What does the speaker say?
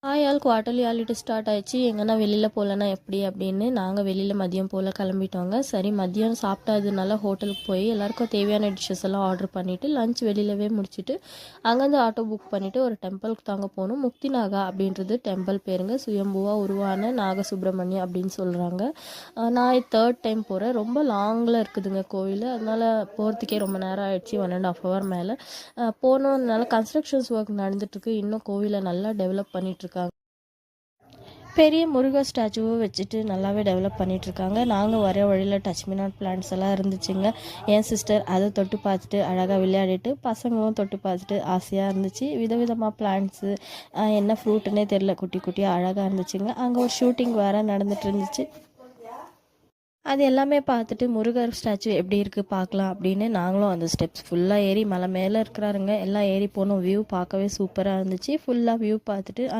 Hi all quarterly holiday start ஆயிடுச்சு. எங்கன்னா வெளியில் போகலன்னா எப்படி அப்படின்னு நாங்கள் வெளியில் மதியம் போல் கிளம்பிட்டோங்க. சரி மதியம் சாப்பிட்டதுனால ஹோட்டலுக்கு போய் எல்லாருக்கும் தேவையான டிஷ்ஷஸ் எல்லாம் ஆர்டர் பண்ணிவிட்டு லஞ்ச் வெளியிலவே முடிச்சுட்டு அங்கேருந்து ஆட்டோ புக் பண்ணிவிட்டு ஒரு டெம்பிளுக்கு தாங்க போகணும். முக்தி நாகா அப்படின்றது டெம்பிள் பேருங்க. சுயம்புவாக உருவான நாகசுப்ரமணியம் அப்படின்னு சொல்கிறாங்க. நான் தேர்ட் டைம் போகிறேன். ரொம்ப லாங்கில் இருக்குதுங்க கோவில். அதனால் போகிறதுக்கே ரொம்ப நேரம் ஆயிடுச்சு. 1.5 hour மேலே போனோம்னால கன்ஸ்ட்ரக்ஷன்ஸ் ஒர்க் நடந்துட்டுருக்கு. இன்னும் கோவிலை நல்லா டெவலப் பண்ணிகிட்ருக்காங்க. பெரிய முருகர் ஸ்டாச்சுவை வச்சுட்டு நல்லாவே டெவலப் பண்ணிகிட்ருக்காங்க. நாங்கள் வர வழியில் டச் மீ நாட் பிளான்ட்ஸ் எல்லாம் இருந்துச்சுங்க. என் சிஸ்டர் அதை தொட்டு பார்த்துட்டு அழகாக விளையாடிட்டு பசங்களும் தொட்டு பார்த்துட்டு ஆசையாக இருந்துச்சு. விதவிதமாக பிளான்ட்ஸு என்ன ஃப்ரூட்டுன்னே தெரில, குட்டி குட்டியாக அழகாக இருந்துச்சுங்க. அங்கே ஒரு ஷூட்டிங் வேறு நடந்துட்டு இருந்துச்சு. அது எல்லாமே பார்த்துட்டு முருகர் ஸ்டாச்சு எப்படி இருக்குது பார்க்கலாம் அப்படின்னு நாங்களும் அந்த ஸ்டெப்ஸ் ஃபுல்லாக ஏறி மலை மேலே இருக்கிறாருங்க எல்லாம் ஏறி போனோம். வியூ பார்க்கவே சூப்பராக இருந்துச்சு. ஃபுல்லாக வியூ பார்த்துட்டு